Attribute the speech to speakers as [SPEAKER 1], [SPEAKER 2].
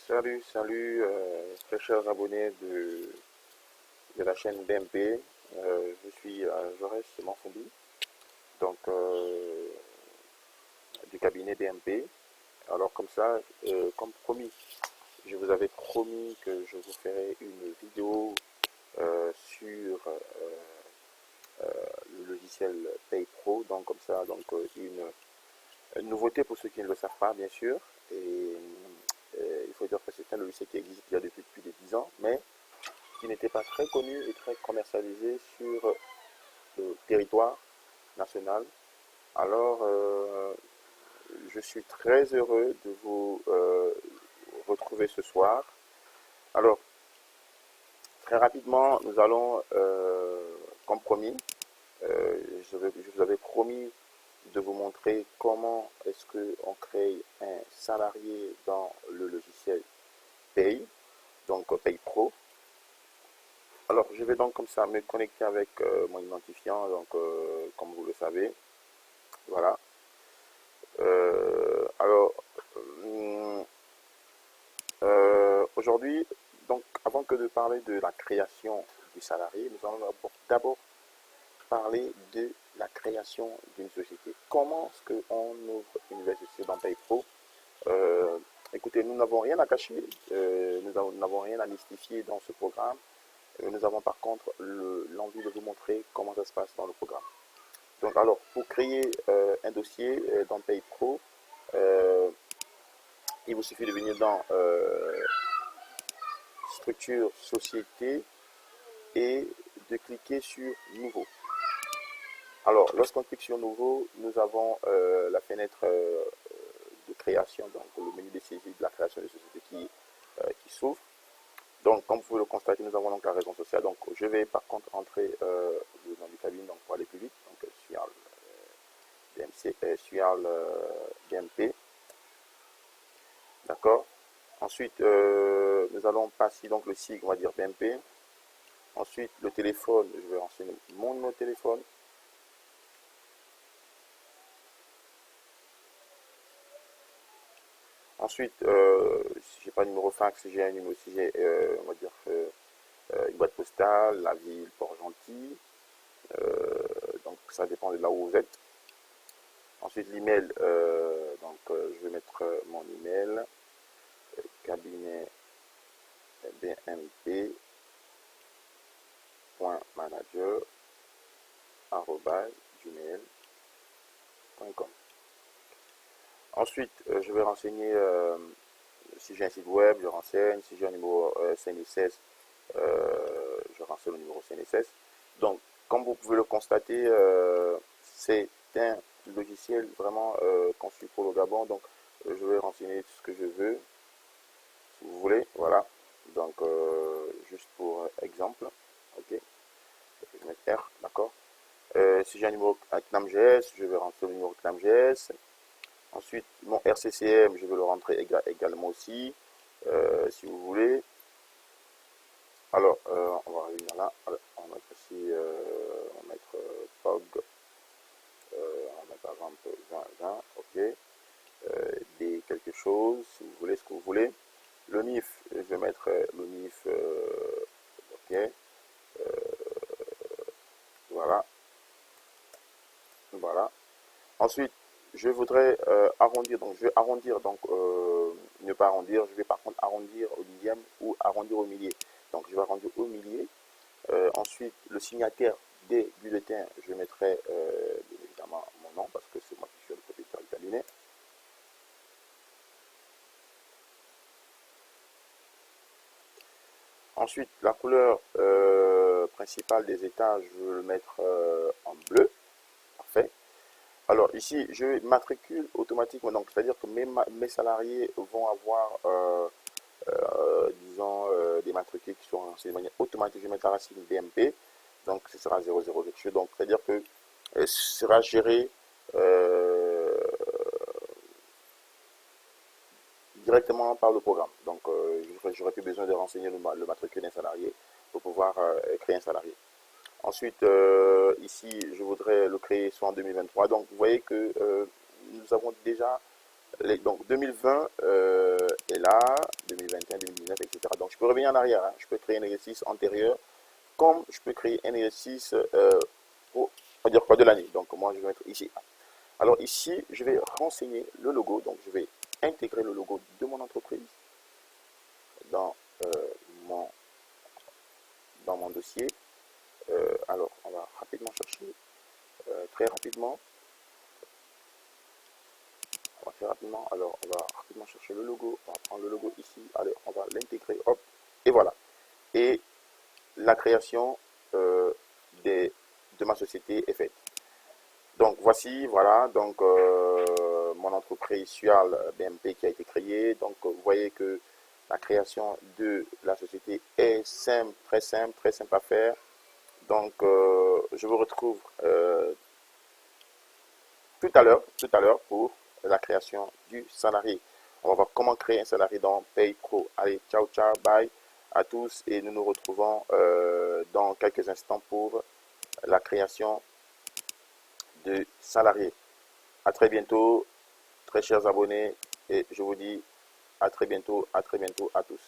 [SPEAKER 1] Salut, très chers abonnés de la chaîne BMP. Je suis Jaurès Manfoubi, donc du cabinet BMP. Alors comme ça, comme promis, je vous avais promis que je vous ferai une vidéo sur le logiciel PayPro. Donc comme ça, une nouveauté pour ceux qui ne le savent pas, bien sûr. Et il faut dire que c'est un logiciel qui existe il y a depuis plus de 10 ans, mais qui n'était pas très connu et très commercialisé sur le territoire national. Alors, je suis très heureux de vous retrouver ce soir. Alors, très rapidement, nous allons, comme promis, je vous avais promis de vous montrer comment est-ce qu'on crée un salarié dans le logiciel Pay, donc Pay Pro. Alors, je vais donc comme ça me connecter avec mon identifiant, donc comme vous le savez, voilà. Alors, aujourd'hui, donc avant que de parler de la création du salarié, nous allons d'abord parler de la création d'une société. Comment est-ce qu'on ouvre une nouvelle société dans PayPro? Écoutez, nous n'avons rien à cacher, nous n'avons rien à mystifier dans ce programme. Nous avons par contre l'envie de vous montrer comment ça se passe dans le programme. Donc alors, pour créer un dossier dans PayPro, il vous suffit de venir dans structure société et de cliquer sur nouveau. Alors, lorsqu'on clique sur nouveau, nous avons la fenêtre de création, donc le menu de saisie de la création de société qui s'ouvre. Donc, comme vous pouvez le constater, nous avons donc la raison sociale. Donc, je vais par contre entrer le nom du cabinet donc, pour aller plus vite. Donc, Sual BMP. D'accord. Ensuite, nous allons passer donc le sigle, on va dire BMP. Ensuite, le téléphone, je vais renseigner mon numéro de téléphone. Ensuite, si j'ai pas de numéro fax, si j'ai un numéro, si j'ai, on va dire, une boîte postale, la ville, Port-Gentil. Donc, ça dépend de là où vous êtes. Ensuite, l'email, je vais mettre mon email, cabinet bmp.manager@gmail.com. Ensuite, je vais renseigner si j'ai un site web, je renseigne. Si j'ai un numéro CNSS, je renseigne le numéro CNSS. Donc, comme vous pouvez le constater, c'est un logiciel vraiment conçu pour le Gabon. Donc, je vais renseigner tout ce que je veux, si vous voulez. Voilà. Donc, juste pour exemple. Ok. Je vais mettre R, d'accord. Si j'ai un numéro CNAMGS, je vais rentrer le numéro CNAMGS. Ensuite, mon RCCM, je vais le rentrer également aussi, si vous voulez. Alors, on va revenir là. Alors, on va mettre ici, on va mettre POG, on va mettre par exemple 20, ok. D quelque chose, si vous voulez, ce que vous voulez. Le NIF, je vais mettre le NIF, ok. Voilà. Voilà. Ensuite, je voudrais arrondir, donc je vais arrondir, donc ne pas arrondir, je vais par contre arrondir au dixième ou arrondir au millier. Donc je vais arrondir au millier. Ensuite, le signataire des bulletins, je mettrai bien évidemment mon nom parce que c'est moi qui suis le propriétaire du cabinet. Ensuite, la couleur principale des états, je vais le mettre en bleu. Parfait. Alors ici, je matricule automatiquement, donc c'est-à-dire que mes salariés vont avoir, disons, des matricules qui sont renseignées de manière automatique. Je vais mettre la racine BMP, donc ce sera 00 quelque donc c'est-à-dire que ce sera géré directement par le programme. Donc j'aurais plus besoin de renseigner le matricule d'un salarié pour pouvoir créer un salarié. Ensuite, ici, je voudrais le créer soit en 2023. Donc, vous voyez que nous avons déjà, donc 2020 est là, 2021 2021, 2019, etc. Donc, je peux revenir en arrière. Hein. Je peux créer un exercice antérieur, comme je peux créer un exercice on va dire quoi de l'année. Donc, moi, je vais mettre ici. Alors, ici, je vais renseigner le logo. Donc, je vais intégrer le logo de mon entreprise dans, euh, mon, dans mon dossier. Alors, on va rapidement chercher, très rapidement. On va faire rapidement. Alors, on va rapidement chercher le logo. On va prendre le logo ici. Allez, on va l'intégrer. Hop. Et voilà. Et la création de ma société est faite. Donc, voici, voilà. Donc, mon entreprise Sual BMP qui a été créée. Donc, vous voyez que la création de la société est simple, très simple à faire. Donc, je vous retrouve tout à l'heure pour la création du salarié. On va voir comment créer un salarié dans PayPro. Allez, ciao, ciao, bye à tous et nous nous retrouvons dans quelques instants pour la création de salariés. À très bientôt, très chers abonnés, et je vous dis à très bientôt à tous.